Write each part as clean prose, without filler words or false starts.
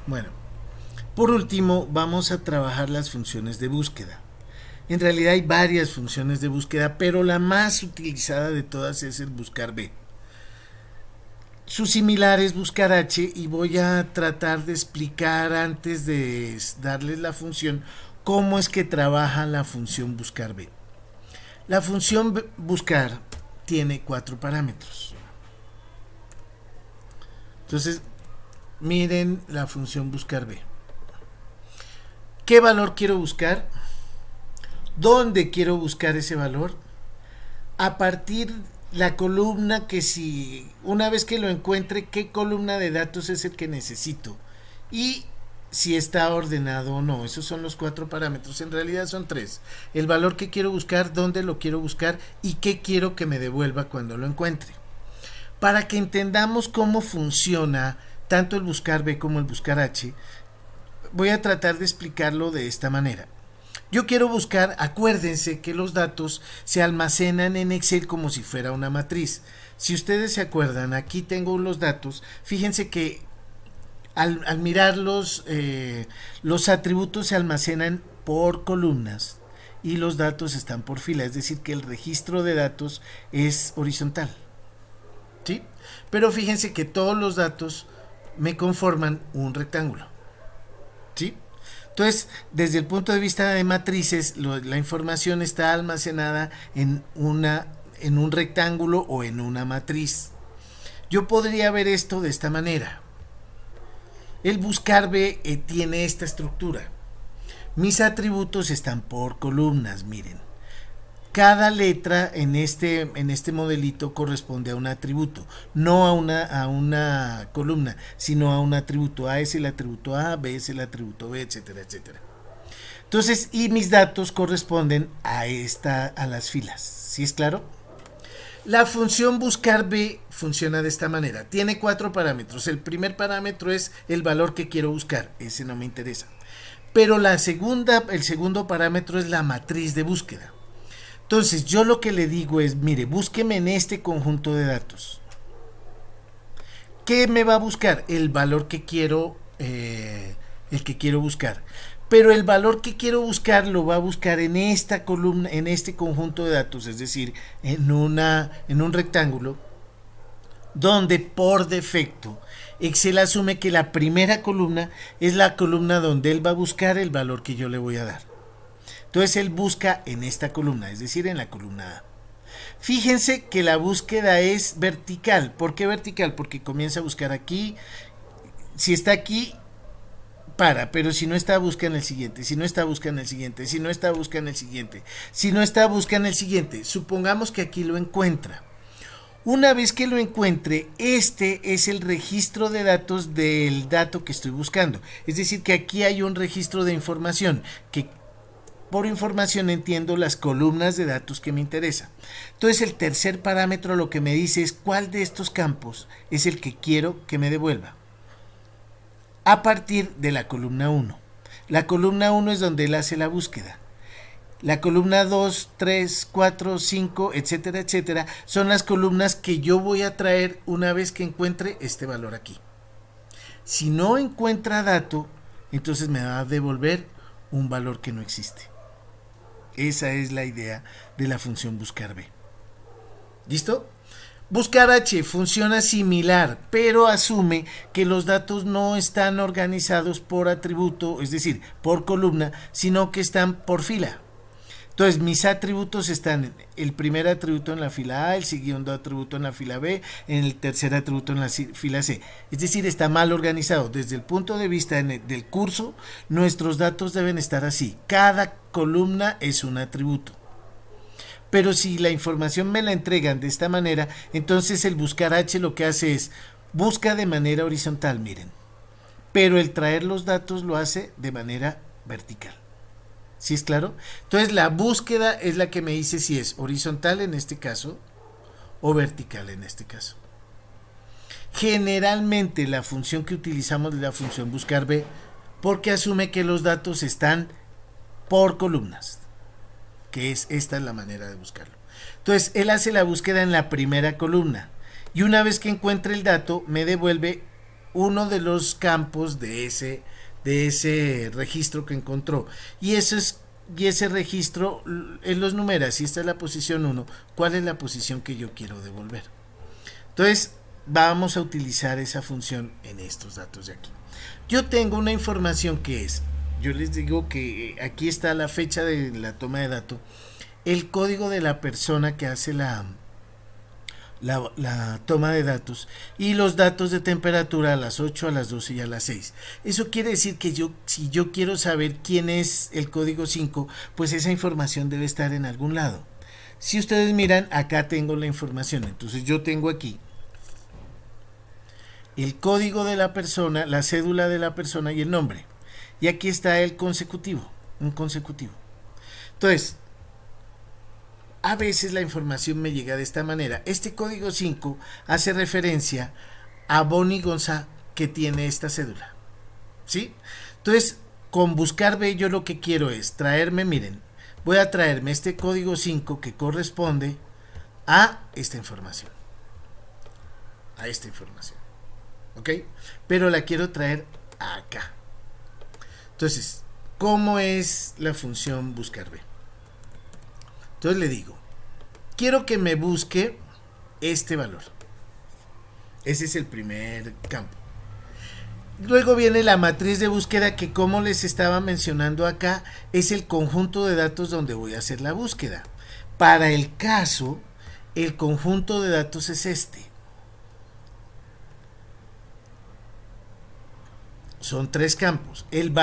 Bueno, por último vamos a trabajar las funciones de búsqueda. En realidad hay varias funciones de búsqueda, pero la más utilizada de todas es el buscar B. Su similar es buscar H y voy a tratar de explicar antes de darles la función cómo es que trabaja la función buscar B. La función buscar tiene 4 parámetros. Entonces, miren la función buscar B. ¿Qué valor quiero buscar? ¿Dónde quiero buscar ese valor? A partir la columna que si una vez que lo encuentre, qué columna de datos es el que necesito y si está ordenado o no. Esos son los 4 parámetros. En realidad son 3: el valor que quiero buscar, dónde lo quiero buscar y qué quiero que me devuelva cuando lo encuentre. Para que entendamos cómo funciona tanto el buscar B como el buscar H, voy a tratar de explicarlo de esta manera. Yo quiero buscar, acuérdense que los datos se almacenan en Excel como si fuera una matriz. Si ustedes se acuerdan, aquí tengo los datos. Fíjense que al mirar los atributos se almacenan por columnas y los datos están por fila. Es decir, que el registro de datos es horizontal. ¿Sí? Pero fíjense que todos los datos me conforman un rectángulo. ¿Sí? Entonces, desde el punto de vista de matrices, la información está almacenada en un rectángulo o en una matriz. Yo podría ver esto de esta manera. El buscar B tiene esta estructura. Mis atributos están por columnas, miren. Cada letra en este modelito corresponde a un atributo, no a una columna, sino a un atributo. A es el atributo A, B es el atributo B, etcétera, etcétera. Entonces, y mis datos corresponden a las filas. ¿Sí es claro? La función buscar B funciona de esta manera. Tiene 4 parámetros. El primer parámetro es el valor que quiero buscar. Ese no me interesa. Pero el segundo parámetro es la matriz de búsqueda. Entonces, yo lo que le digo es, mire, búsqueme en este conjunto de datos. ¿Qué me va a buscar? El valor que quiero, el que quiero buscar. Pero el valor que quiero buscar lo va a buscar en esta columna, en este conjunto de datos, es decir, en un rectángulo, donde por defecto Excel asume que la primera columna es la columna donde él va a buscar el valor que yo le voy a dar. Entonces él busca en esta columna, es decir, en la columna A. Fíjense que la búsqueda es vertical. ¿Por qué vertical? Porque comienza a buscar aquí. Si está aquí, pero si no está, busca en el siguiente. Si no está, busca en el siguiente. Si no está, busca en el siguiente. Si no está, busca en el siguiente. Supongamos que aquí lo encuentra. Una vez que lo encuentre, este es el registro de datos del dato que estoy buscando. Es decir, que aquí hay un registro de información que por información entiendo las columnas de datos que me interesan. Entonces el tercer parámetro lo que me dice es cuál de estos campos es el que quiero que me devuelva. A partir de la columna 1. La columna 1 es donde él hace la búsqueda. La columna 2, 3, 4, 5, etcétera, etcétera, son las columnas que yo voy a traer una vez que encuentre este valor aquí. Si no encuentra dato, entonces me va a devolver un valor que no existe. Esa es la idea de la función buscar B. ¿Listo? Buscar H funciona similar, pero asume que los datos no están organizados por atributo, es decir, por columna, sino que están por fila. Entonces, mis atributos están el primer atributo en la fila A, el segundo atributo en la fila B, en el tercer atributo en la fila C. Es decir, está mal organizado. Desde el punto de vista del curso, nuestros datos deben estar así. Cada columna es un atributo. Pero si la información me la entregan de esta manera, entonces el buscar H lo que hace es busca de manera horizontal, miren. Pero el traer los datos lo hace de manera vertical. ¿Sí es claro? Entonces la búsqueda es la que me dice si es horizontal en este caso o vertical en este caso. Generalmente la función que utilizamos es la función buscar B porque asume que los datos están por columnas, que esta es la manera de buscarlo. Entonces él hace la búsqueda en la primera columna y una vez que encuentre el dato me devuelve uno de los campos de ese registro que encontró. Y ese registro él los numera. Si esta es la posición 1, ¿cuál es la posición que yo quiero devolver? Entonces vamos a utilizar esa función en estos datos de aquí. Yo tengo una información que es, yo les digo que aquí está la fecha de la toma de datos, el código de la persona que hace la toma de datos y los datos de temperatura a las 8, a las 12 y a las 6. Eso quiere decir que si yo quiero saber quién es el código 5, pues esa información debe estar en algún lado. Si ustedes miran, acá tengo la información. Entonces yo tengo aquí el código de la persona, la cédula de la persona y el nombre. Y aquí está el consecutivo, un consecutivo. Entonces, a veces la información me llega de esta manera. Este código 5 hace referencia a Bonnie González que tiene esta cédula. ¿Sí? Entonces, con buscar B yo lo que quiero es traerme, miren, voy a traerme este código 5 que corresponde a esta información. A esta información. ¿Ok? Pero la quiero traer acá. Entonces, ¿cómo es la función buscar B? Entonces le digo, quiero que me busque este valor. Ese es el primer campo. Luego viene la matriz de búsqueda que, como les estaba mencionando acá, es el conjunto de datos donde voy a hacer la búsqueda. Para el caso, el conjunto de datos es este. Son 3 campos. El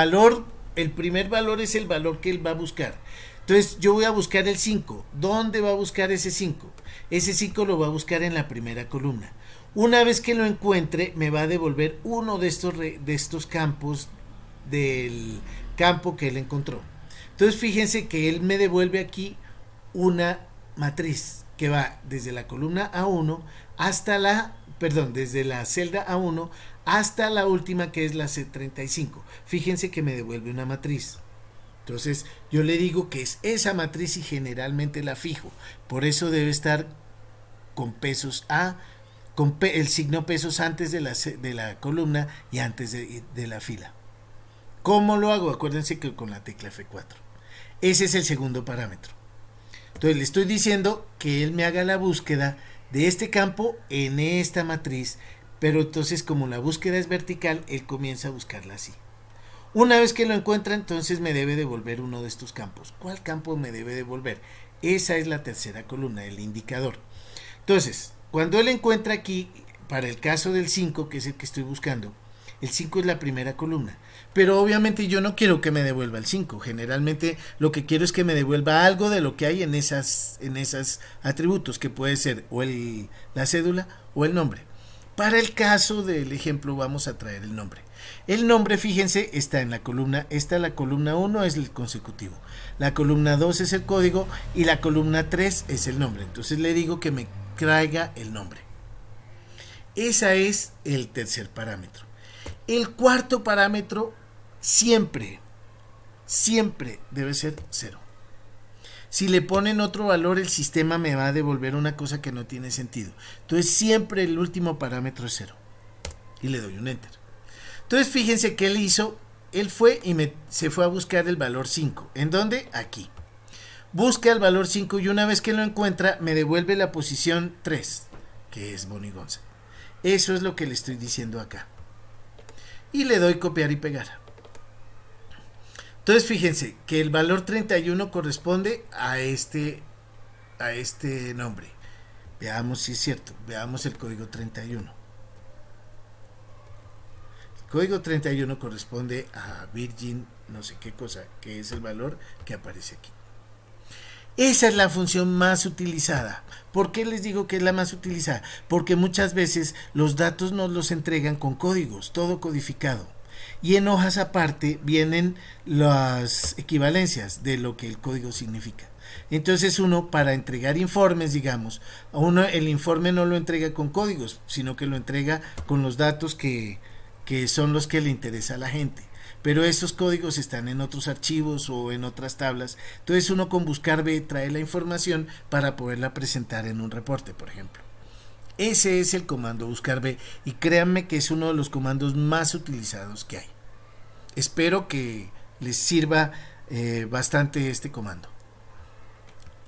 primer valor es el valor que él va a buscar. Entonces yo voy a buscar el 5. ¿Dónde va a buscar ese 5? Ese 5 lo va a buscar en la primera columna. Una vez que lo encuentre, me va a devolver uno de estos campos del campo que él encontró. Entonces fíjense que él me devuelve aquí una matriz que va desde la columna A1 hasta desde la celda A1 hasta la última, que es la C35. Fíjense que me devuelve una matriz. Entonces yo le digo que es esa matriz y generalmente la fijo. Por eso debe estar con pesos A, con el signo pesos antes de la columna y antes de la fila. ¿Cómo lo hago? Acuérdense que con la tecla F4. Ese es el segundo parámetro. Entonces le estoy diciendo que él me haga la búsqueda de este campo en esta matriz, pero entonces como la búsqueda es vertical, él comienza a buscarla así. Una vez que lo encuentra, entonces me debe devolver uno de estos campos. ¿Cuál campo me debe devolver? Esa es la tercera columna, el indicador. Entonces, cuando él encuentra aquí, para el caso del 5, que es el que estoy buscando, el 5 es la primera columna. Pero obviamente yo no quiero que me devuelva el 5. Generalmente lo que quiero es que me devuelva algo de lo que hay en esas atributos, que puede ser o la cédula o el nombre. Para el caso del ejemplo vamos a traer el nombre. El nombre, fíjense, está en la columna. La columna 1 es el consecutivo. La columna 2 es el código y la columna 3 es el nombre. Entonces le digo que me traiga el nombre. Ese es el tercer parámetro. El cuarto parámetro siempre debe ser 0. Si le ponen otro valor, el sistema me va a devolver una cosa que no tiene sentido. Entonces siempre el último parámetro es 0. Y le doy un enter. Entonces fíjense que él fue y se fue a buscar el valor 5. ¿En dónde? Aquí. Busca el valor 5 y una vez que lo encuentra me devuelve la posición 3, que es Bonnie González. Eso es lo que le estoy diciendo acá. Y le doy copiar y pegar. Entonces fíjense que el valor 31 corresponde a este nombre. Veamos si es cierto. Veamos el código 31. El código 31 corresponde a Virgin no sé qué cosa, que es el valor que aparece aquí. Esa es la función más utilizada. ¿Por qué les digo que es la más utilizada? Porque muchas veces los datos nos los entregan con códigos, todo codificado. Y en hojas aparte vienen las equivalencias de lo que el código significa. Entonces uno, para entregar informes, digamos, el informe no lo entrega con códigos, sino que lo entrega con los datos que son los que le interesa a la gente. Pero esos códigos están en otros archivos o en otras tablas. Entonces uno con buscar B trae la información para poderla presentar en un reporte, por ejemplo. Ese es el comando buscar B y créanme que es uno de los comandos más utilizados que hay. Espero que les sirva bastante este comando.